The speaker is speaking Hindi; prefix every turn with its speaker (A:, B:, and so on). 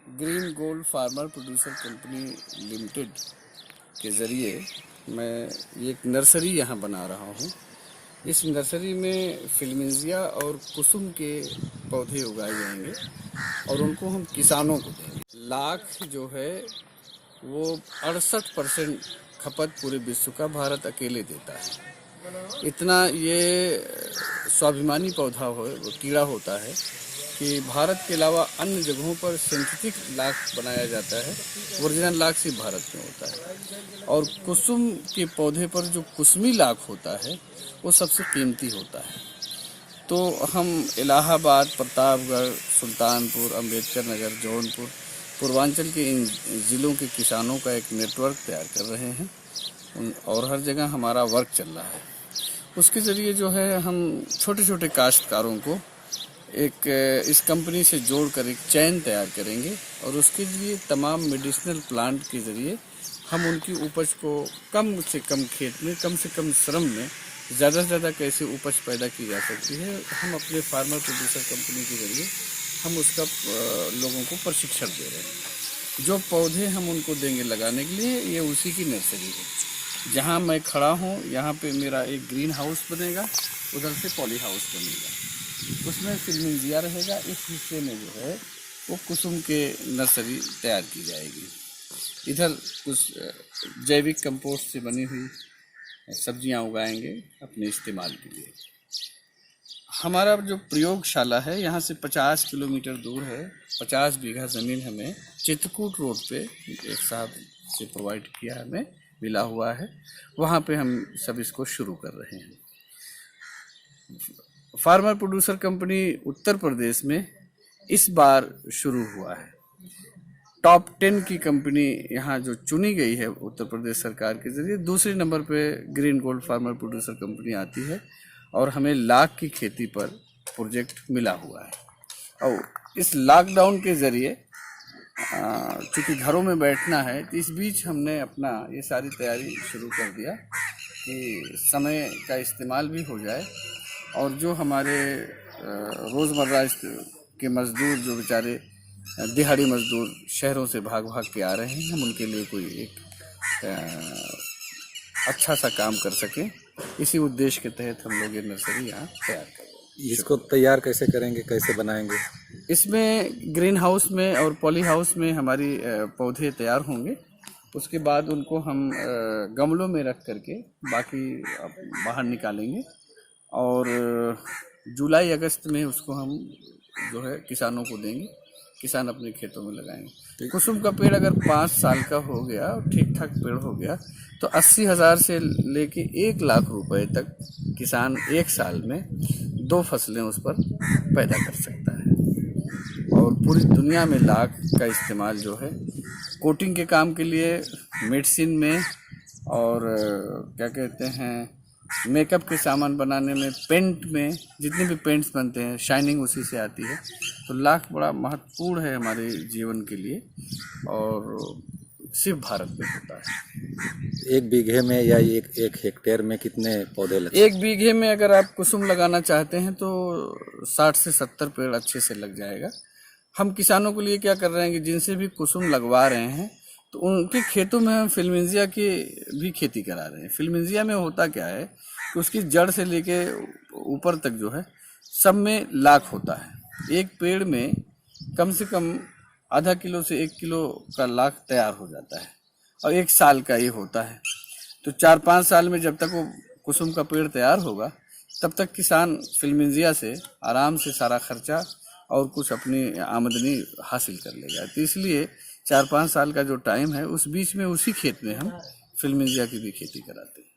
A: Green gold farmer producer company limited के ज़रिए मैं एक नर्सरी यहाँ बना रहा हूँ। इस नर्सरी में फिल्मेंजिया और कुसुम के पौधे उगाए जाएंगे और उनको हम किसानों को देंगे। लाख जो है वो 68% खपत पूरे विश्व का भारत अकेले देता है। इतना ये स्वाभिमानी पौधा हो, वो कीड़ा होता है कि भारत के अलावा अन्य जगहों पर सिंथेटिक लाख बनाया जाता है, ओरिजिनल लाख सिर्फ भारत में होता है। और कुसुम के पौधे पर जो कुसमी लाख होता है वो सबसे कीमती होता है। तो हम इलाहाबाद, प्रतापगढ़, सुल्तानपुर, अम्बेडकर नगर, जौनपुर, पूर्वांचल के इन ज़िलों के किसानों का एक नेटवर्क तैयार कर रहे हैं और हर जगह हमारा वर्क चल रहा है। उसके ज़रिए जो है हम छोटे छोटे काश्तकारों को एक इस कंपनी से जोड़कर एक चैन तैयार करेंगे और उसके लिए तमाम मेडिसिनल प्लांट के ज़रिए हम उनकी उपज को कम से कम खेत में, कम से कम श्रम में ज़्यादा से ज़्यादा कैसे उपज पैदा की जा सकती है, हम अपने फार्मर प्रोड्यूसर कंपनी के ज़रिए हम उसका लोगों को प्रशिक्षण दे रहे हैं। जो पौधे हम उनको देंगे लगाने के लिए, ये उसी की नर्सरी है। जहाँ मैं खड़ा हूँ यहाँ पे मेरा एक ग्रीन हाउस बनेगा, उधर से पॉली हाउस बनेगा, उसमें फिल्मेंजिया रहेगा। इस हिस्से में जो है वो कुसुम के नर्सरी तैयार की जाएगी। इधर कुछ जैविक कंपोस्ट से बनी हुई सब्जियां उगाएंगे अपने इस्तेमाल के लिए। हमारा जो प्रयोगशाला है यहाँ से 50 किलोमीटर दूर है। 50 बीघा ज़मीन हमें चित्रकूट रोड पे एक साहब से प्रोवाइड किया, हमें मिला हुआ है। वहाँ पे हम सब इसको शुरू कर रहे हैं। Farmer producer company Uttar Pradesh में इस बार शुरू हुआ है। टॉप 10 की कंपनी यहाँ जो चुनी गई है उत्तर प्रदेश सरकार के ज़रिए, दूसरे नंबर पे green gold farmer producer company आती है और हमें लाख की खेती पर प्रोजेक्ट मिला हुआ है। और इस लॉकडाउन के ज़रिए चूँकि घरों में बैठना है, तो इस बीच हमने अपना ये सारी तैयारी शुरू कर दिया कि समय का इस्तेमाल भी हो जाए और जो हमारे रोज़मर्रा के मज़दूर जो बेचारे दिहाड़ी मजदूर शहरों से भाग भाग के आ रहे हैं, हम उनके लिए कोई एक अच्छा सा काम कर सकें। इसी उद्देश्य के तहत हम लोग ये नर्सरी यहाँ तैयार कर रहे हैं।
B: इसको तैयार कैसे करेंगे, कैसे बनाएंगे?
A: इसमें ग्रीन हाउस में और पॉली हाउस में हमारी पौधे तैयार होंगे। उसके बाद उनको हम गमलों में रख करके बाकी बाहर निकालेंगे और जुलाई अगस्त में उसको हम जो है किसानों को देंगे। किसान अपने खेतों में लगाएंगे। कुसुम का पेड़ अगर 5 साल का हो गया और ठीक ठाक पेड़ हो गया तो 80,000 से लेके 1 लाख रुपए तक किसान एक साल में 2 फसलें उस पर पैदा कर सकता है। और पूरी दुनिया में लाख का इस्तेमाल जो है कोटिंग के काम के लिए, मेडिसिन में और क्या कहते हैं मेकअप के सामान बनाने में, पेंट में, जितने भी पेंट्स बनते हैं शाइनिंग उसी से आती है। तो लाख बड़ा महत्वपूर्ण है हमारे जीवन के लिए और सिर्फ भारत में होता है।
B: 1 बीघे में या एक हेक्टेयर में कितने पौधे लगते हैं?
A: 1 बीघे में अगर आप कुसुम लगाना चाहते हैं तो 60 से 70 पेड़ अच्छे से लग जाएगा। हम किसानों के लिए क्या कर रहे हैं कि जिनसे भी कुसुम लगवा रहे हैं तो उनके खेतों में हम फिल्मेंजिया की भी खेती करा रहे हैं। फिल्मेंजिया में होता क्या है कि उसकी जड़ से लेके ऊपर तक जो है सब में लाख होता है। एक पेड़ में कम से कम आधा किलो से 1 किलो का लाख तैयार हो जाता है और 1 साल का ये होता है। तो 4-5 साल में जब तक वो कुसुम का पेड़ तैयार होगा तब तक किसान फिल्मेंजिया से आराम से सारा खर्चा और कुछ अपनी आमदनी हासिल कर लेगा। तो इसलिए 4-5 साल का जो टाइम है उस बीच में उसी खेत में हम फिल्मेंजिया की भी खेती कराते हैं।